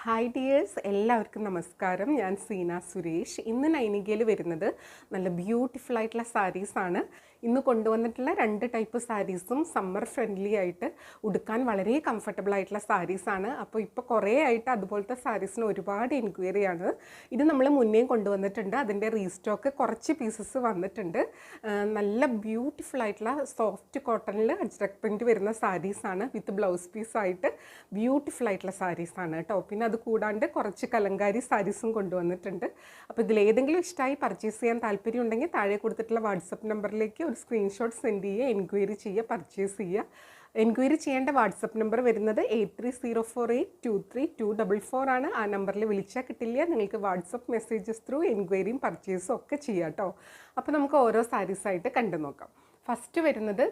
Hi dears, എല്ലാവർക്കും നമസ്കാരം. ഞാൻ സീന സുരേഷ്. ഇന്ന് നൈനികയിൽ വരുന്നത് നല്ല ബ്യൂട്ടിഫുൾ ആയിട്ടുള്ള സാരീസാണ്. ഇന്ന് കൊണ്ടുവന്നിട്ടുള്ള 2 ടൈപ്പ് സാരീസും സമ്മർ ഫ്രണ്ട്ലി ആയിട്ട് ഉടുക്കാൻ വളരെ കംഫർട്ടബിൾ ആയിട്ടുള്ള സാരീസാണ്. അപ്പോൾ ഇപ്പോൾ കുറേ ആയിട്ട് അതുപോലത്തെ സാരീസിന് ഒരുപാട് എൻക്വയറിയാണ്. ഇത് നമ്മൾ മുന്നേയും കൊണ്ടുവന്നിട്ടുണ്ട്. അതിൻ്റെ റീസ്റ്റോക്ക് കുറച്ച് പീസസ് വന്നിട്ടുണ്ട്. നല്ല ബ്യൂട്ടിഫുൾ ആയിട്ടുള്ള സോഫ്റ്റ് കോട്ടണിൽ അജ്രക് പ്രിൻറ്റ് വരുന്ന സാരീസാണ്. വിത്ത് ബ്ലൗസ് പീസായിട്ട് ബ്യൂട്ടിഫുൾ ആയിട്ടുള്ള സാരീസാണ് കേട്ടോ. പിന്നെ അത് കൂടാണ്ട് കുറച്ച് കലങ്കാരി സാരീസും കൊണ്ടുവന്നിട്ടുണ്ട്. അപ്പോൾ ഇതിലേതെങ്കിലും ഇഷ്ടമായി പർച്ചേസ് ചെയ്യാൻ താല്പര്യം ഉണ്ടെങ്കിൽ താഴെ കൊടുത്തിട്ടുള്ള വാട്സപ്പ് നമ്പറിലേക്ക് ഒരു സ്ക്രീൻഷോട്ട് സെൻഡ് ചെയ്യുക, എൻക്വയറി ചെയ്യുക, പർച്ചേസ് ചെയ്യുക. എൻക്വയറി ചെയ്യേണ്ട വാട്സപ്പ് നമ്പർ വരുന്നത് 8304823244 ആണ്. ആ നമ്പറിൽ വിളിച്ചാൽ കിട്ടില്ല. നിങ്ങൾക്ക് വാട്സപ്പ് മെസ്സേജസ് ത്രൂ എൻക്വയറിയും പർച്ചേസും ഒക്കെ ചെയ്യാം കേട്ടോ. അപ്പോൾ നമുക്ക് ഓരോ സാരീസായിട്ട് കണ്ടു നോക്കാം. ഫസ്റ്റ് വരുന്നത്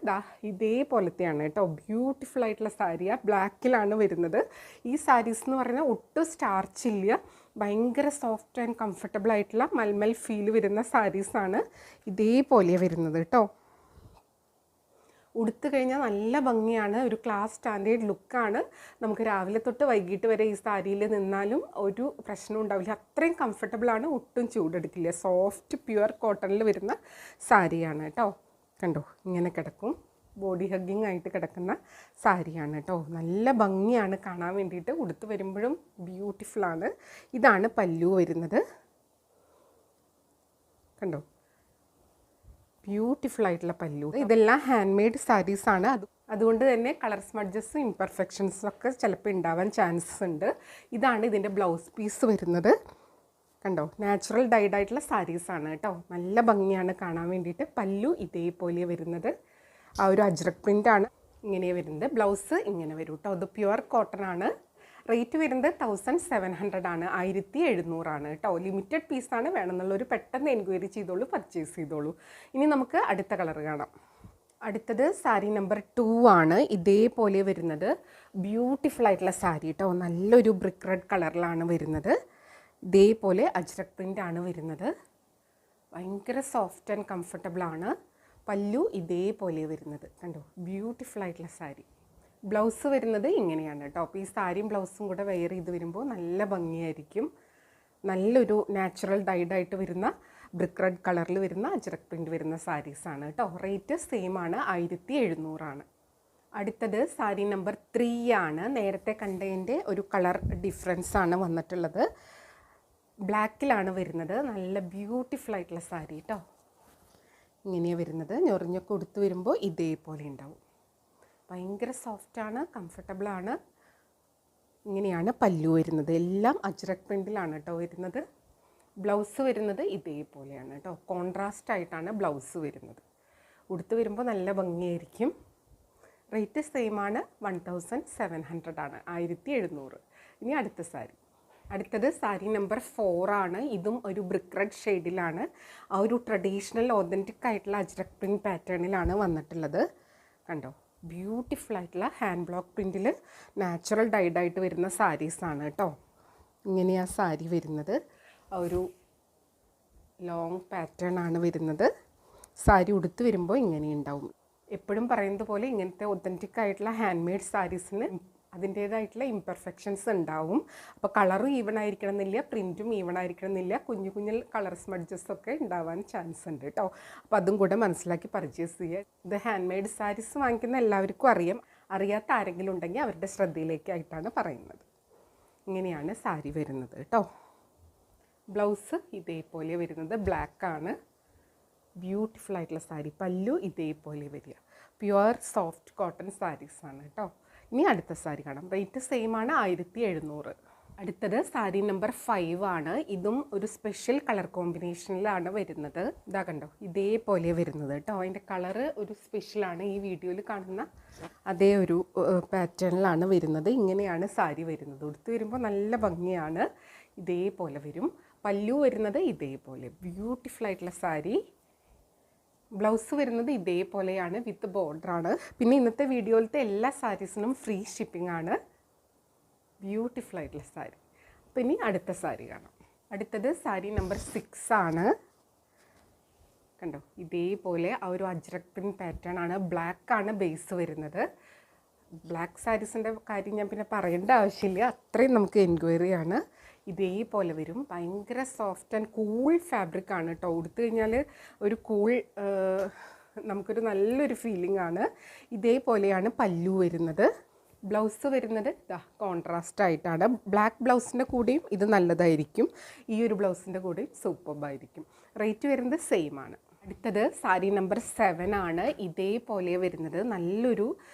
ഇതേപോലത്തെയാണ് കേട്ടോ. ബ്യൂട്ടിഫുൾ ആയിട്ടുള്ള സാരിയാണ്. ബ്ലാക്കിലാണ് വരുന്നത്. ഈ സാരീസ് എന്ന് പറഞ്ഞാൽ ഒട്ടും സ്റ്റാർച്ച് ഇല്ല. ഭയങ്കര സോഫ്റ്റ് ആൻഡ് കംഫർട്ടബിൾ ആയിട്ടുള്ള മൽമൽ ഫീൽ വരുന്ന സാരീസാണ്. ഇതേപോലെ വരുന്നത് കേട്ടോ. ഉടുത്തു കഴിഞ്ഞാൽ നല്ല ഭംഗിയാണ്. ഒരു ക്ലാസ് സ്റ്റാൻഡേർഡ് ലുക്കാണ്. നമുക്ക് രാവിലെ തൊട്ട് വൈകിട്ട് വരെ ഈ സാരിയിൽ നിന്നാലും ഒരു പ്രശ്നം ഉണ്ടാവില്ല. അത്രയും കംഫർട്ടബിളാണ്. ഒട്ടും ചൂടെടുക്കില്ല. സോഫ്റ്റ് പ്യുവർ കോട്ടണിൽ വരുന്ന സാരിയാണ് കേട്ടോ. കണ്ടോ, ഇങ്ങനെ കിടക്കും. ബോഡി ഹഗ്ഗിങ് ആയിട്ട് കിടക്കുന്ന സാരിയാണ് കേട്ടോ. നല്ല ഭംഗിയാണ് കാണാൻ വേണ്ടിയിട്ട്. ഉടുത്ത് വരുമ്പോഴും ബ്യൂട്ടിഫുള്ളാണ്. ഇതാണ് പല്ലു വരുന്നത്. കണ്ടോ, ബ്യൂട്ടിഫുൾ ആയിട്ടുള്ള പല്ലു. ഇതെല്ലാം ഹാൻഡ് മെയ്ഡ് സാരീസാണ്. അതുകൊണ്ട് തന്നെ കളർ സ്മഡ്ജസും ഇംപെർഫെക്ഷൻസും ഒക്കെ ചിലപ്പോൾ ഉണ്ടാവാൻ ചാൻസസ് ഉണ്ട്. ഇതാണ് ഇതിൻ്റെ ബ്ലൗസ് പീസ് വരുന്നത്. കണ്ടോ, നാച്ചുറൽ ഡൈഡ് ആയിട്ടുള്ള സാരീസാണ് കേട്ടോ. നല്ല ഭംഗിയാണ് കാണാൻ വേണ്ടിയിട്ട്. പല്ലു ഇതേപോലെ വരുന്നത്. ആ ഒരു അജ്രക് പ്രിൻ്റാണ് ഇങ്ങനെ വരുന്നത്. ബ്ലൗസ് ഇങ്ങനെ വരും കേട്ടോ. അത് പ്യുവർ കോട്ടൺ ആണ്. റേറ്റ് വരുന്നത് 1700 ആണ്. 1700 ആണ് കേട്ടോ. ലിമിറ്റഡ് പീസാണ്. വേണമെന്നുള്ളൊരു പെട്ടെന്ന് എൻക്വയറി ചെയ്തോളൂ, പർച്ചേസ് ചെയ്തോളൂ. ഇനി നമുക്ക് അടുത്ത കളർ കാണാം. അടുത്തത് സാരി നമ്പർ 2 ആണ്. ഇതേപോലെ വരുന്നത് ബ്യൂട്ടിഫുൾ ആയിട്ടുള്ള സാരി കേട്ടോ. നല്ലൊരു ബ്രിക്ക് റെഡ് കളറിലാണ് വരുന്നത്. ഇതേപോലെ അജ്രക് പ്രിൻ്റാണ് വരുന്നത്. ഭയങ്കര സോഫ്റ്റ് ആൻഡ് കംഫർട്ടബിളാണ്. പല്ലു ഇതേപോലെ വരുന്നത്. കണ്ടോ, ബ്യൂട്ടിഫുൾ ആയിട്ടുള്ള സാരി. ബ്ലൗസ് വരുന്നത് ഇങ്ങനെയാണ് കേട്ടോ. അപ്പോൾ ഈ സാരിയും ബ്ലൗസും കൂടെ വെയർ ചെയ്ത് വരുമ്പോൾ നല്ല ഭംഗിയായിരിക്കും. നല്ലൊരു നാച്ചുറൽ ഡൈഡായിട്ട് വരുന്ന ബ്രിക്ക് റെഡ് കളറിൽ വരുന്ന അജ്രക് പ്രിൻ്റ് വരുന്ന സാരീസാണ് കേട്ടോ. റേറ്റ് സെയിം ആണ്. 1700 ആണ്. അടുത്തത് സാരി നമ്പർ 3 ആണ്. നേരത്തെ കണ്ടതിൻ്റെ ഒരു കളർ ഡിഫറൻസ് ആണ് വന്നിട്ടുള്ളത്. ബ്ലാക്കിലാണ് വരുന്നത്. നല്ല ബ്യൂട്ടിഫുൾ ആയിട്ടുള്ള സാരി കേട്ടോ. ഇങ്ങനെയാണ് വരുന്നത്. ഞൊറിഞ്ഞൊക്കെ കൊടുത്തു വരുമ്പോൾ ഇതേപോലെ ഉണ്ടാവും. ഭയങ്കര സോഫ്റ്റാണ്, കംഫർട്ടബിളാണ്. ഇങ്ങനെയാണ് പല്ലു വരുന്നത്. എല്ലാം അജ്രക് പ്രിൻറ്റിലാണ് കേട്ടോ വരുന്നത്. ബ്ലൗസ് വരുന്നത് ഇതേപോലെയാണ് കേട്ടോ. കോൺട്രാസ്റ്റ് ആയിട്ടാണ് ബ്ലൗസ് വരുന്നത്. ഉടുത്ത് വരുമ്പോൾ നല്ല ഭംഗിയായിരിക്കും. റേറ്റ് സെയിം ആണ്. 1700 ആണ്. 1700. ഇനി അടുത്ത സാരി. അടുത്തത് സാരി നമ്പർ 4 ആണ്. ഇതും ഒരു ബ്രിക്ക് റെഡ് ഷെയ്ഡിലാണ്. ആ ഒരു ട്രഡീഷണൽ ഒതൻറ്റിക് ആയിട്ടുള്ള അജ്രക് പ്രിൻറ്റ് പാറ്റേണിലാണ് വന്നിട്ടുള്ളത്. കണ്ടോ, ബ്യൂട്ടിഫുൾ ആയിട്ടുള്ള ഹാൻഡ് ബ്ലോക്ക് പ്രിൻറ്റിൽ നാച്ചുറൽ ഡൈഡായിട്ട് വരുന്ന സാരീസാണ് കേട്ടോ. ഇങ്ങനെയാണ് സാരി വരുന്നത്. ഒരു ലോങ് പാറ്റേൺ ആണ് വരുന്നത്. സാരി ഉടുത്ത് വരുമ്പോൾ ഇങ്ങനെ ഉണ്ടാവും. എപ്പോഴും പറയുന്നത് പോലെ ഇങ്ങനത്തെ ഒതൻറ്റിക് ആയിട്ടുള്ള ഹാൻഡ് മെയ്ഡ് സാരീസിന് അതിൻ്റേതായിട്ടുള്ള ഇംപെർഫെക്ഷൻസ് ഉണ്ടാവും. അപ്പോൾ കളറും ഈവൺ ആയിരിക്കണം എന്നില്ല, പ്രിൻറ്റും ഈവൺ ആയിരിക്കണം എന്നില്ല. കുഞ്ഞു കുഞ്ഞു കളർ സ്മഡ്ജസൊക്കെ ഉണ്ടാവാൻ ചാൻസ് ഉണ്ട് കേട്ടോ. അപ്പോൾ അതും കൂടെ മനസ്സിലാക്കി പർച്ചേസ് ചെയ്യുക. ഇത് ഹാൻഡ് മെയ്ഡ് സാരീസ് വാങ്ങിക്കുന്ന എല്ലാവർക്കും അറിയാം. അറിയാത്ത ആരെങ്കിലും ഉണ്ടെങ്കിൽ അവരുടെ ശ്രദ്ധയിലേക്കായിട്ടാണ് പറയുന്നത്. ഇങ്ങനെയാണ് സാരി വരുന്നത് കേട്ടോ. ബ്ലൗസ് ഇതേപോലെ വരുന്നത് ബ്ലാക്കാണ്. ബ്യൂട്ടിഫുൾ ആയിട്ടുള്ള സാരി. പല്ലു ഇതേപോലെ വരിക. പ്യുവർ സോഫ്റ്റ് കോട്ടൺ സാരീസാണ് കേട്ടോ. ഇനി അടുത്ത സാരി കാണാം. റേറ്റ് സെയിം ആണ്. 1700. അടുത്തത് സാരി നമ്പർ 5 ആണ്. ഇതും ഒരു സ്പെഷ്യൽ കളർ കോമ്പിനേഷനിലാണ് വരുന്നത്. ഇതാ കണ്ടോ, ഇതേപോലെ വരുന്നത് കേട്ടോ. അതിൻ്റെ കളറ് ഒരു സ്പെഷ്യലാണ്. ഈ വീഡിയോയിൽ കാണുന്ന അതേ ഒരു പാറ്റേണിലാണ് വരുന്നത്. ഇങ്ങനെയാണ് സാരി വരുന്നത്. ഉടുത്ത് വരുമ്പോൾ നല്ല ഭംഗിയാണ്. ഇതേപോലെ വരും. പല്ലു വരുന്നത് ഇതേപോലെ ബ്യൂട്ടിഫുൾ ആയിട്ടുള്ള സാരി. ബ്ലൗസ് വരുന്നത് ഇതേപോലെയാണ്, വിത്ത് ബോർഡറാണ്. പിന്നെ ഇന്നത്തെ വീഡിയോയിലത്തെ എല്ലാ സാരീസിനും ഫ്രീ ഷിപ്പിംഗ് ആണ്. ബ്യൂട്ടിഫുൾ ആയിട്ടുള്ള സാരി. അപ്പോൾ ഇനി അടുത്ത സാരി കാണാം. അടുത്തത് സാരി നമ്പർ 6 ആണ്. കണ്ടോ, ഇതേപോലെ ആ ഒരു അജ്രക് പ്രിൻറ്റ് പാറ്റേൺ ആണ്. ബ്ലാക്കാണ് ബേസ് വരുന്നത്. ബ്ലാക്ക് സാരീസിൻ്റെ കാര്യം ഞാൻ പിന്നെ പറയേണ്ട ആവശ്യമില്ല, അത്രയും നമുക്ക് എൻക്വയറിയാണ്. ഇതേപോലെ വരും, ഭയങ്കര സോഫ്റ്റ് ആൻഡ് കൂൾ ഫാബ്രിക്കാണ് കേട്ടോ. ഉടുത്തു കഴിഞ്ഞാൽ ഒരു കൂൾ, നമുക്കൊരു നല്ലൊരു ഫീലിംഗ് ആണ്. ഇതേപോലെയാണ് പല്ലു വരുന്നത്. ബ്ലൗസ് വരുന്നത് ഇതാ കോൺട്രാസ്റ്റ് ആയിട്ടാണ്. ബ്ലാക്ക് ബ്ലൗസിൻ്റെ കൂടെയും ഇത് നല്ലതായിരിക്കും, ഈ ഒരു ബ്ലൗസിൻ്റെ കൂടെയും സൂപ്പർബായിരിക്കും. റേറ്റ് വരുന്നത് സെയിം ആണ്. അടുത്തത് സാരി നമ്പർ 7 ആണ്. ഇതേപോലെ വരുന്നത് നല്ലൊരു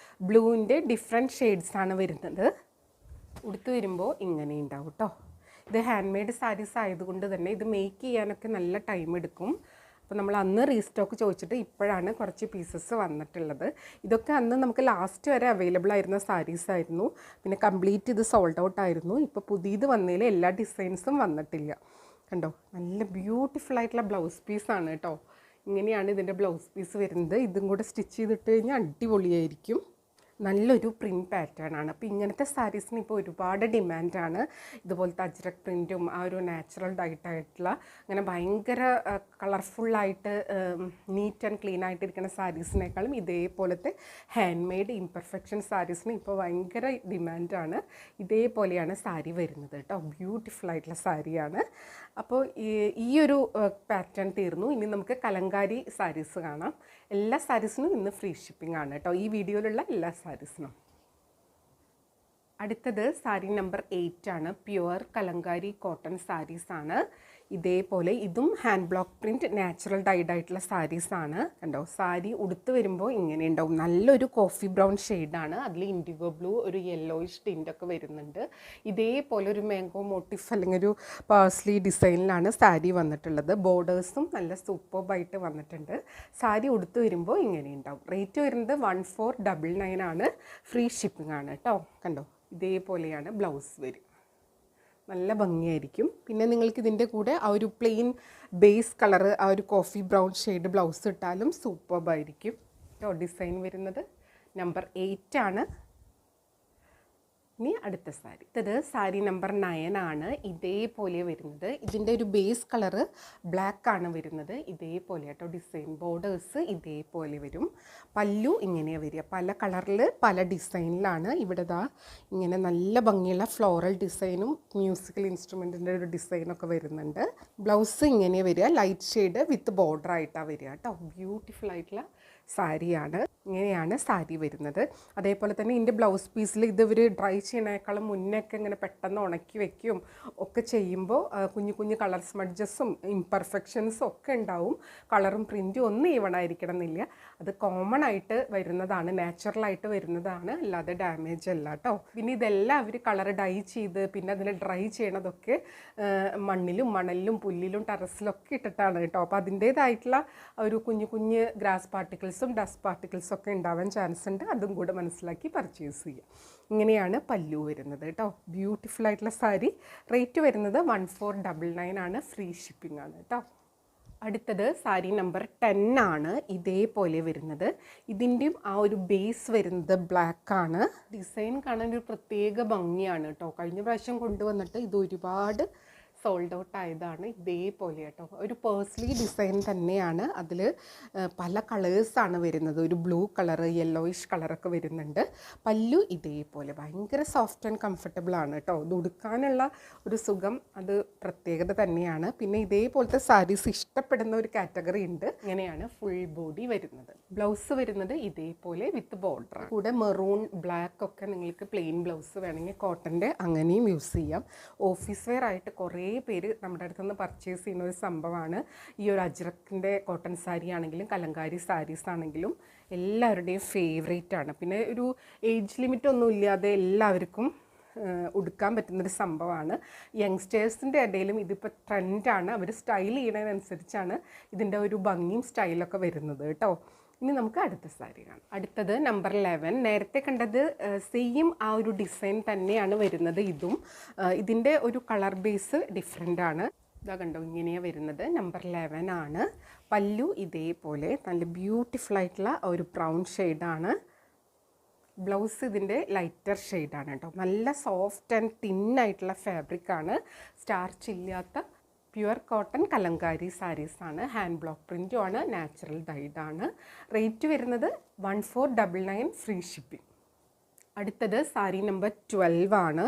ബ്ലൂവിൻ്റെ ഡിഫറെൻറ്റ് ഷെയ്ഡ്സാണ് വരുന്നത്. ഉടുത്ത് വരുമ്പോൾ ഇങ്ങനെ ഉണ്ടാവും കേട്ടോ. ഇത് ഹാൻഡ് മെയ്ഡ് സാരീസ് ആയതുകൊണ്ട് തന്നെ ഇത് മേക്ക് ചെയ്യാനൊക്കെ നല്ല ടൈം എടുക്കും. അപ്പോൾ നമ്മൾ അന്ന് റീസ്റ്റോക്ക് ചോദിച്ചിട്ട് ഇപ്പോഴാണ് കുറച്ച് പീസസ് വന്നിട്ടുള്ളത്. ഇതൊക്കെ അന്ന് നമുക്ക് ലാസ്റ്റ് വരെ അവൈലബിൾ ആയിരുന്ന സാരീസ് ആയിരുന്നു. പിന്നെ കംപ്ലീറ്റ് ഇത് സോൾഡ് ഔട്ട് ആയിരുന്നു. ഇപ്പോൾ പുതിയത് വന്നതിൽ എല്ലാ ഡിസൈൻസും വന്നിട്ടില്ല. കണ്ടോ, നല്ല ബ്യൂട്ടിഫുൾ ആയിട്ടുള്ള ബ്ലൗസ് പീസാണ് കേട്ടോ. ഇങ്ങനെയാണ് ഇതിൻ്റെ ബ്ലൗസ് പീസ് വരുന്നത്. ഇതും കൂടെ സ്റ്റിച്ച് ചെയ്തിട്ട് കഴിഞ്ഞാൽ അടിപൊളിയായിരിക്കും. നല്ലൊരു പ്രിൻറ്റ് പാറ്റേൺ ആണ്. അപ്പോൾ ഇങ്ങനത്തെ സാരീസിന് ഇപ്പോൾ ഒരുപാട് ഡിമാൻഡാണ്. ഇതുപോലത്തെ അജ്രക് പ്രിൻറ്റും ആ ഒരു നാച്ചുറൽ ഡൈറ്റായിട്ടുള്ള അങ്ങനെ ഭയങ്കര കളർഫുള്ളായിട്ട് നീറ്റ് ആൻഡ് ക്ലീൻ ആയിട്ടിരിക്കുന്ന സാരീസിനേക്കാളും ഇതേപോലത്തെ ഹാൻഡ് മെയ്ഡ് ഇംപെർഫെക്ഷൻ സാരീസിന് ഇപ്പോൾ ഭയങ്കര ഡിമാൻഡാണ്. ഇതേപോലെയാണ് സാരി വരുന്നത് കേട്ടോ. ബ്യൂട്ടിഫുൾ ആയിട്ടുള്ള സാരിയാണ്. അപ്പോൾ ഈ ഒരു പാറ്റേൺ തീർന്നു. ഇനി നമുക്ക് കലങ്കാരി സാരീസ് കാണാം. എല്ലാ സാരീസിനും ഇന്ന് ഫ്രീ ഷിപ്പിംഗ് ആണ് കേട്ടോ, ഈ വീഡിയോയിലുള്ള എല്ലാ സാരീസിനും. അടുത്തത് സാരി നമ്പർ 8 ആണ്. പ്യുവർ കലങ്കാരി കോട്ടൺ സാരീസാണ്. ഇതേപോലെ ഇതും hand block print natural dyed ആയിട്ടുള്ള സാരീസാണ്. കണ്ടോ, സാരി ഉടുത്ത് വരുമ്പോൾ ഇങ്ങനെ ഉണ്ടാവും. നല്ലൊരു കോഫി ബ്രൗൺ ഷെയ്ഡാണ്. അതിൽ ഇൻഡിഗോ ബ്ലൂ, ഒരു യെല്ലോയിഷ് ടിൻ്റൊക്കെ വരുന്നുണ്ട്. ഇതേപോലെ ഒരു മാംഗോ മോട്ടീഫ് അല്ലെങ്കിൽ ഒരു പാഴ്സ്ലി ഡിസൈനിലാണ് സാരി വന്നിട്ടുള്ളത്. ബോർഡേഴ്സും നല്ല സൂപ്പർബായിട്ട് വന്നിട്ടുണ്ട്. സാരി ഉടുത്ത് വരുമ്പോൾ ഇങ്ങനെ ഉണ്ടാവും. റേറ്റ് വരുന്നത് 1499 ആണ്. ഫ്രീ ഷിപ്പിംഗ് ആണ് കേട്ടോ. കണ്ടോ, ഇതേപോലെയാണ് ബ്ലൗസ് വരും. നല്ല ഭംഗിയായിരിക്കും. പിന്നെ നിങ്ങൾക്ക് ഇതിൻ്റെ കൂടെ ആ ഒരു പ്ലെയിൻ ബേസ് കളറ്, ആ ഒരു കോഫി ബ്രൗൺ ഷെയ്ഡ് ബ്ലൗസ് ഇട്ടാലും സൂപ്പർബായിരിക്കും കേട്ടോ. ഡിസൈൻ വരുന്നത് നമ്പർ 8 ആണ്. ഇനി അടുത്ത സാരി, ഇത് സാരി നമ്പർ 9 ആണ്. ഇതേപോലെ വരുന്നത്. ഇതിൻ്റെ ഒരു ബേസ് കളറ് ബ്ലാക്ക് ആണ് വരുന്നത്. ഇതേപോലെ കേട്ടോ ഡിസൈൻ. ബോർഡേഴ്സ് ഇതേപോലെ വരും. പല്ലു ഇങ്ങനെയാണ് വരിക. പല കളറിൽ പല ഡിസൈനിലാണ്. ഇവിടെ ദാ ഇങ്ങനെ നല്ല ഭംഗിയുള്ള ഫ്ലോറൽ ഡിസൈനും മ്യൂസിക്കൽ ഇൻസ്ട്രുമെൻറ്റിൻ്റെ ഒരു ഡിസൈനൊക്കെ വരുന്നുണ്ട്. ബ്ലൗസ് ഇങ്ങനെ വരിക, ലൈറ്റ് ഷെയ്ഡ് വിത്ത് ബോർഡർ ആയിട്ടാണ് വരിക കേട്ടോ. ബ്യൂട്ടിഫുൾ ആയിട്ടുള്ള സാരിയാണ്. ഇങ്ങനെയാണ് സാരി വരുന്നത്. അതേപോലെ തന്നെ ഇതിൻ്റെ ബ്ലൗസ് പീസിൽ ഇത് ഇവർ ഡ്രൈ ചെയ്യണേക്കാളും മുന്നൊക്കെ ഇങ്ങനെ പെട്ടെന്ന് ഉണക്കി വെക്കും ഒക്കെ ചെയ്യുമ്പോൾ കുഞ്ഞു കുഞ്ഞു കളർ സ്മഡ്ജസും ഇംപെർഫെക്ഷൻസും ഒക്കെ ഉണ്ടാവും. കളറും പ്രിൻറ്റും ഒന്നും ഈവണായിരിക്കണം എന്നില്ല. അത് കോമൺ ആയിട്ട് വരുന്നതാണ്, നാച്ചുറലായിട്ട് വരുന്നതാണ്, അല്ലാതെ ഡാമേജ് അല്ല കേട്ടോ. പിന്നെ ഇതെല്ലാം അവർ കളർ ഡൈ ചെയ്ത് പിന്നെ അതിനെ ഡ്രൈ ചെയ്യണതൊക്കെ മണ്ണിലും മണലിലും പുല്ലിലും ടെറസിലൊക്കെ ഇട്ടിട്ടാണ് കേട്ടോ. അപ്പോൾ അതിൻ്റേതായിട്ടുള്ള ഒരു കുഞ്ഞു കുഞ്ഞ് ഗ്രാസ് പാർട്ടിക്കിൾസും ഡസ്റ്റ് പാർട്ടിക്കിൾസും ഒക്കെ ഉണ്ടാവാൻ ചാൻസ് ഉണ്ട്. അതും കൂടെ മനസ്സിലാക്കി പർച്ചേസ് ചെയ്യുക. ഇങ്ങനെയാണ് പല്ലു വരുന്നത് കേട്ടോ. ബ്യൂട്ടിഫുൾ ആയിട്ടുള്ള സാരി. റേറ്റ് വരുന്നത് 1499 ആണ്. ഫ്രീ ഷിപ്പിംഗ് ആണ് കേട്ടോ. അടുത്തത് സാരി നമ്പർ 10 ആണ്. ഇതേപോലെ വരുന്നത്. ഇതിൻ്റെയും ആ ഒരു ബേസ് വരുന്നത് ബ്ലാക്ക് ആണ്. ഡിസൈൻ കാണാൻ ഒരു പ്രത്യേക ഭംഗിയാണ് കേട്ടോ. കഴിഞ്ഞ പ്രാവശ്യം കൊണ്ടുവന്നിട്ട് ഇത് ഒരുപാട് സോൾഡ് ഔട്ട് ആയതാണ്. ഇതേപോലെ കേട്ടോ, ഒരു പേഴ്സ്ലി ഡിസൈൻ തന്നെയാണ്. അതിൽ പല കളേഴ്സാണ് വരുന്നത്. ഒരു ബ്ലൂ കളറ്, യെല്ലോയിഷ് കളറൊക്കെ വരുന്നുണ്ട്. പല്ലു ഇതേപോലെ ഭയങ്കര സോഫ്റ്റ് ആൻഡ് കംഫർട്ടബിൾ ആണ് കേട്ടോ. ഇത് ഉടുക്കാനുള്ള ഒരു സുഖം അത് പ്രത്യേകത തന്നെയാണ്. പിന്നെ ഇതേപോലത്തെ സാരീസ് ഇഷ്ടപ്പെടുന്ന ഒരു കാറ്റഗറി ഉണ്ട്. ഇങ്ങനെയാണ് ഫുൾ ബോഡി വരുന്നത്. ബ്ലൗസ് വരുന്നത് ഇതേപോലെ വിത്ത് ബോർഡർ. കൂടെ മെറൂൺ ബ്ലാക്ക് ഒക്കെ നിങ്ങൾക്ക് പ്ലെയിൻ ബ്ലൗസ് വേണമെങ്കിൽ കോട്ടൻ്റെ അങ്ങനെയും യൂസ് ചെയ്യാം. ഓഫീസ് വെയർ ആയിട്ട് കുറേ പേര് നമ്മുടെ അടുത്തുനിന്ന് പർച്ചേസ് ചെയ്യുന്ന ഒരു സംഭവമാണ് ഈ ഒരു അജ്രക്കിൻ്റെ കോട്ടൺ സാരി ആണെങ്കിലും കലങ്കാരി സാരീസ് ആണെങ്കിലും എല്ലാവരുടെയും ഫേവറേറ്റ് ആണ്. പിന്നെ ഒരു ഏജ് ലിമിറ്റ് ഒന്നും ഇല്ലാതെ എല്ലാവർക്കും ഉടുക്കാൻ പറ്റുന്നൊരു സംഭവമാണ്. യങ്സ്റ്റേഴ്സിൻ്റെ ഇടയിലും ഇതിപ്പോൾ ട്രെൻഡാണ്. അവർ സ്റ്റൈൽ ചെയ്യുന്നതിനനുസരിച്ചാണ് ഇതിൻ്റെ ഒരു ഭംഗിയും സ്റ്റൈലൊക്കെ വരുന്നത് കേട്ടോ. ഇനി നമുക്ക് അടുത്ത സാരി കാണാം. അടുത്തത് നമ്പർ 11. നേരത്തെ കണ്ടത് സെയിം ആ ഒരു ഡിസൈൻ തന്നെയാണ് വരുന്നത്. ഇതിൻ്റെ ഒരു കളർ ബേസ് ഡിഫറെൻ്റ് ആണ്. ഇതാ കണ്ടോ, ഇങ്ങനെയാണ് വരുന്നത്. നമ്പർ 11 ആണ്. പല്ലു ഇതേപോലെ നല്ല ബ്യൂട്ടിഫുൾ ആയിട്ടുള്ള ഒരു ബ്രൗൺ ഷെയ്ഡാണ്. ബ്ലൗസ് ഇതിൻ്റെ ലൈറ്റർ ഷെയ്ഡാണ് കേട്ടോ. നല്ല സോഫ്റ്റ് ആൻഡ് തിന്നായിട്ടുള്ള ഫാബ്രിക്കാണ്. സ്റ്റാർച്ച് ഇല്ലാത്ത പ്യുവർ കോട്ടൺ കലങ്കാരി സാരീസാണ്. ഹാൻഡ് ബ്ലോക്ക് പ്രിൻറ്റും ആണ്, നാച്ചുറൽ ഡൈഡാണ്. റേറ്റ് വരുന്നത് 1499 ഫ്രീ ഷിപ്പിംഗ്. അടുത്തത് സാരി നമ്പർ 12 ആണ്.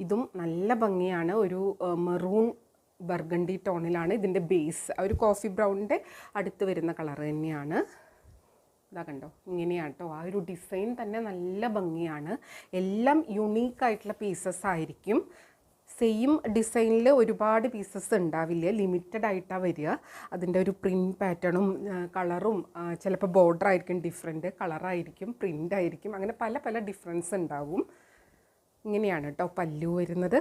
ഇതും നല്ല ഭംഗിയാണ്. ഒരു മെറൂൺ ബർഗണ്ടി ടോണിലാണ് ഇതിൻ്റെ ബേസ്. ഒരു കോഫി ബ്രൗണിൻ്റെ അടുത്ത് വരുന്ന കളർ തന്നെയാണ്. ഇതാ കണ്ടോ, ഇങ്ങനെയാണ് കേട്ടോ. ആ ഒരു ഡിസൈൻ തന്നെ നല്ല ഭംഗിയാണ്. എല്ലാം യുണീക്കായിട്ടുള്ള പീസസ് ആയിരിക്കും. സെയിം ഡിസൈനിൽ ഒരുപാട് പീസസ് ഉണ്ടാവില്ല, ലിമിറ്റഡ് ആയിട്ടാണ് വരിക. അതിൻ്റെ ഒരു പ്രിൻറ്റ് പാറ്റേണും കളറും ചിലപ്പോൾ ബോർഡർ ആയിരിക്കും ഡിഫറെൻറ്റ്, കളറായിരിക്കും, പ്രിൻ്റ് ആയിരിക്കും, അങ്ങനെ പല പല ഡിഫറൻസ് ഉണ്ടാവും. ഇങ്ങനെയാണ് കേട്ടോ പല്ലു വരുന്നത്.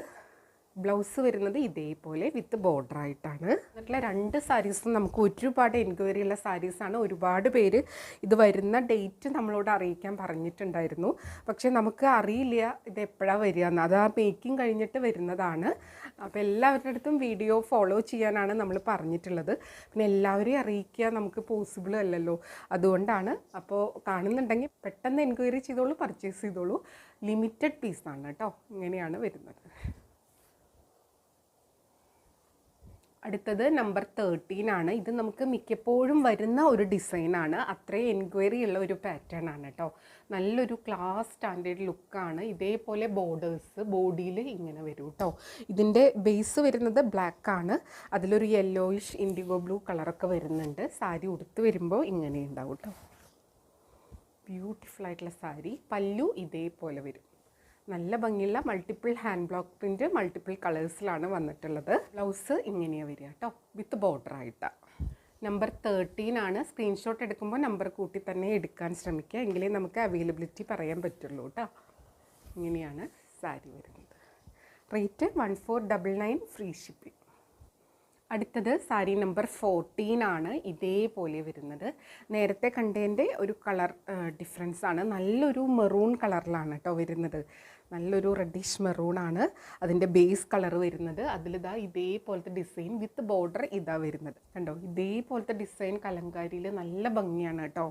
ബ്ലൗസ് വരുന്നത് ഇതേപോലെ വിത്ത് ബോർഡർ ആയിട്ടാണ്. എന്നിട്ടുള്ള 2 സാരീസും നമുക്ക് ഒരുപാട് എൻക്വയറി ഉള്ള സാരീസാണ്. ഒരുപാട് പേര് ഇത് വരുന്ന ഡേറ്റ് നമ്മളോട് അറിയിക്കാൻ പറഞ്ഞിട്ടുണ്ടായിരുന്നു. പക്ഷേ നമുക്ക് അറിയില്ല ഇത് എപ്പോഴാണ് വരിക എന്ന്. അത് ആ മേക്കിംഗ് കഴിഞ്ഞിട്ട് വരുന്നതാണ്. അപ്പോൾ എല്ലാവരുടെ അടുത്തും വീഡിയോ ഫോളോ ചെയ്യാനാണ് നമ്മൾ പറഞ്ഞിട്ടുള്ളത്. പിന്നെ എല്ലാവരെയും അറിയിക്കുക നമുക്ക് പോസിബിൾ അല്ലല്ലോ, അതുകൊണ്ടാണ്. അപ്പോൾ കാണുന്നുണ്ടെങ്കിൽ പെട്ടെന്ന് എൻക്വയറി ചെയ്തോളൂ, പർച്ചേസ് ചെയ്തോളൂ. ലിമിറ്റഡ് പീസാണ് കേട്ടോ. ഇങ്ങനെയാണ് വരുന്നത്. അടുത്തത് നമ്പർ 13 ആണ്. ഇത് നമുക്ക് മിക്കപ്പോഴും വരുന്ന ഒരു ഡിസൈനാണ്. അത്രയും എൻക്വയറി ഉള്ള ഒരു പാറ്റേൺ ആണ് കേട്ടോ. നല്ലൊരു ക്ലാസ് സ്റ്റാൻഡേർഡ് ലുക്കാണ്. ഇതേപോലെ ബോർഡേഴ്സ് ബോഡിയിൽ ഇങ്ങനെ വരും കേട്ടോ. ഇതിൻ്റെ ബേസ് വരുന്നത് ബ്ലാക്ക് ആണ്. അതിലൊരു യെല്ലോയിഷ് ഇൻഡിഗോ ബ്ലൂ കളറൊക്കെ വരുന്നുണ്ട്. സാരി ഉടുത്ത് വരുമ്പോൾ ഇങ്ങനെ ഉണ്ടാവും കേട്ടോ. ബ്യൂട്ടിഫുൾ ആയിട്ടുള്ള സാരി. പല്ലു ഇതേപോലെ വരും. നല്ല ഭംഗിയുള്ള multiple hand block print, multiple കളേഴ്സിലാണ് വന്നിട്ടുള്ളത്. ബ്ലൗസ് ഇങ്ങനെയാണ് വരിക കേട്ടോ, വിത്ത് ബോർഡർ ആയിട്ടാണ്. നമ്പർ 13 ആണ്. സ്ക്രീൻഷോട്ട് എടുക്കുമ്പോൾ നമ്പർ കൂട്ടി തന്നെ എടുക്കാൻ ശ്രമിക്കുക, എങ്കിലേ നമുക്ക് അവൈലബിലിറ്റി പറയാൻ പറ്റുള്ളൂ കേട്ടോ. ഇങ്ങനെയാണ് സാരി വരുന്നത്. Rate 1499, free shipping. അടുത്തത് സാരി നമ്പർ 14 ആണ്. ഇതേപോലെ വരുന്നത്. നേരത്തെ കണ്ടതിൻ്റെ ഒരു കളർ ഡിഫറൻസ് ആണ്. നല്ലൊരു മെറൂൺ കളറിലാണ് കേട്ടോ വരുന്നത്. നല്ലൊരു റെഡിഷ് മെറൂൺ ആണ് അതിൻ്റെ ബേസ് കളർ വരുന്നത്. അതിലിതാ ഇതേപോലത്തെ ഡിസൈൻ വിത്ത് ബോർഡർ ഇതാ വരുന്നത്. കണ്ടോ, ഇതേപോലത്തെ ഡിസൈൻ കലങ്കാരിയിൽ നല്ല ഭംഗിയാണ് കേട്ടോ.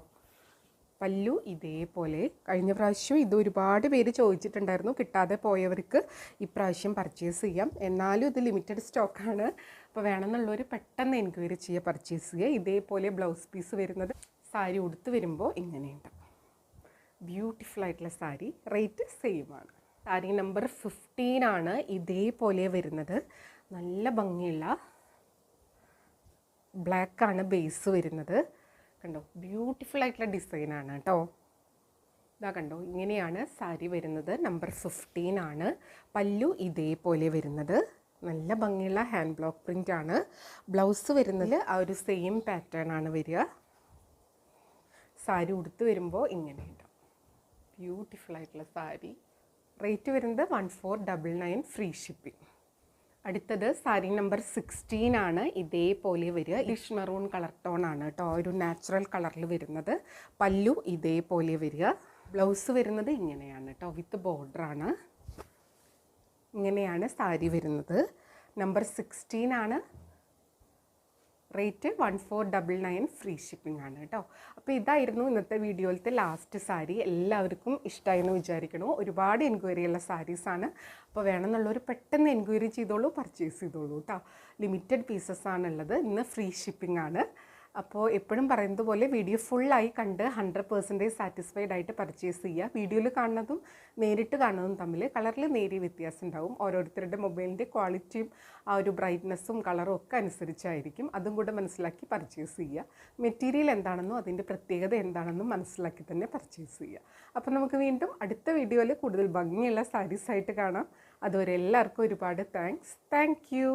പല്ലു ഇതേപോലെ. കഴിഞ്ഞ പ്രാവശ്യം ഇത് ഒരുപാട് പേര് ചോദിച്ചിട്ടുണ്ടായിരുന്നു. കിട്ടാതെ പോയവർക്ക് ഇപ്രാവശ്യം പർച്ചേസ് ചെയ്യാം. എന്നാലും ഇത് ലിമിറ്റഡ് സ്റ്റോക്കാണ്. അപ്പോൾ വേണമെന്നുള്ളവർ പെട്ടെന്ന് എൻക്വയറി ചെയ്യുക, പർച്ചേസ് ചെയ്യുക. ഇതേപോലെ ബ്ലൗസ് പീസ് വരുന്നത്. സാരി ഉടുത്ത് വരുമ്പോൾ ഇങ്ങനെയുണ്ട്. ബ്യൂട്ടിഫുൾ ആയിട്ടുള്ള സാരി. റേറ്റ് സെയിം ആണ്. സാരി നമ്പർ 15 ആണ്. ഇതേപോലെ വരുന്നത്. നല്ല ഭംഗിയുള്ള ബ്ലാക്കാണ് ബേസ് വരുന്നത്. കണ്ടോ, ബ്യൂട്ടിഫുൾ ആയിട്ടുള്ള ഡിസൈനാണ് കേട്ടോ. ഇതാ കണ്ടോ, ഇങ്ങനെയാണ് സാരി വരുന്നത്. നമ്പർ 15 ആണ്. പല്ലു ഇതേപോലെ വരുന്നത്. നല്ല ഭംഗിയുള്ള ഹാൻഡ് ബ്ലോക്ക് പ്രിൻ്റ് ആണ്. ബ്ലൗസ് വരുന്നത് ആ ഒരു സെയിം പാറ്റേൺ ആണ് വരിക. സാരി ഉടുത്ത് വരുമ്പോൾ ഇങ്ങനെയുണ്ട്. ബ്യൂട്ടിഫുൾ ആയിട്ടുള്ള സാരി. റേറ്റ് വരുന്നത് 1499, ഫ്രീ ഷിപ്പിംഗ്. അടുത്തത് സാരി നമ്പർ 16 ആണ്. ഇതേപോലെ വരിക. ഡിഷ് മെറൂൺ കളർ ടോൺ ആണ് കേട്ടോ. ഒരു നാച്ചുറൽ കളറിൽ വരുന്നത്. പല്ലു ഇതേപോലെ വരിക. ബ്ലൗസ് വരുന്നത് ഇങ്ങനെയാണ് കേട്ടോ, വിത്ത് ബോർഡറാണ്. ഇങ്ങനെയാണ് സാരി വരുന്നത്. നമ്പർ 16 ആണ്. റേറ്റ് 1499, ഫ്രീ ഷിപ്പിംഗ് ആണ് കേട്ടോ. അപ്പോൾ ഇതായിരുന്നു ഇന്നത്തെ വീഡിയോയിലത്തെ ലാസ്റ്റ് സാരി. എല്ലാവർക്കും ഇഷ്ടമായെന്ന് വിചാരിക്കണു. ഒരുപാട് എൻക്വയറി ഉള്ള സാരീസാണ്. അപ്പോൾ വേണമെന്നുള്ളവർ പെട്ടെന്ന് എൻക്വയറി ചെയ്തോളൂ, പർച്ചേസ് ചെയ്തോളൂ കേട്ടോ. ലിമിറ്റഡ് പീസസ് ആണുള്ളത്. ഇന്ന് ഫ്രീ ഷിപ്പിംഗ് ആണ്. അപ്പോൾ എപ്പോഴും പറയുന്നത് പോലെ വീഡിയോ ഫുള്ളായി കണ്ട് 100% സാറ്റിസ്ഫൈഡ് ആയിട്ട് പർച്ചേസ് ചെയ്യുക. വീഡിയോയിൽ കാണുന്നതും നേരിട്ട് കാണുന്നതും തമ്മിൽ കളറിൽ നേരിയ വ്യത്യാസം ഉണ്ടാവും. ഓരോരുത്തരുടെ മൊബൈലിൻ്റെ ക്വാളിറ്റിയും ആ ഒരു ബ്രൈറ്റ്നസ്സും കളറും ഒക്കെ അനുസരിച്ചായിരിക്കും. അതും കൂടെ മനസ്സിലാക്കി പർച്ചേസ് ചെയ്യുക. മെറ്റീരിയൽ എന്താണെന്നും അതിൻ്റെ പ്രത്യേകത എന്താണെന്നും മനസ്സിലാക്കി തന്നെ പർച്ചേസ് ചെയ്യുക. അപ്പോൾ നമുക്ക് വീണ്ടും അടുത്ത വീഡിയോയിൽ കൂടുതൽ ഭംഗിയുള്ള സാരീസായിട്ട് കാണാം. അതുവരെ എല്ലാവർക്കും ഒരുപാട് താങ്ക്സ്. Thank you.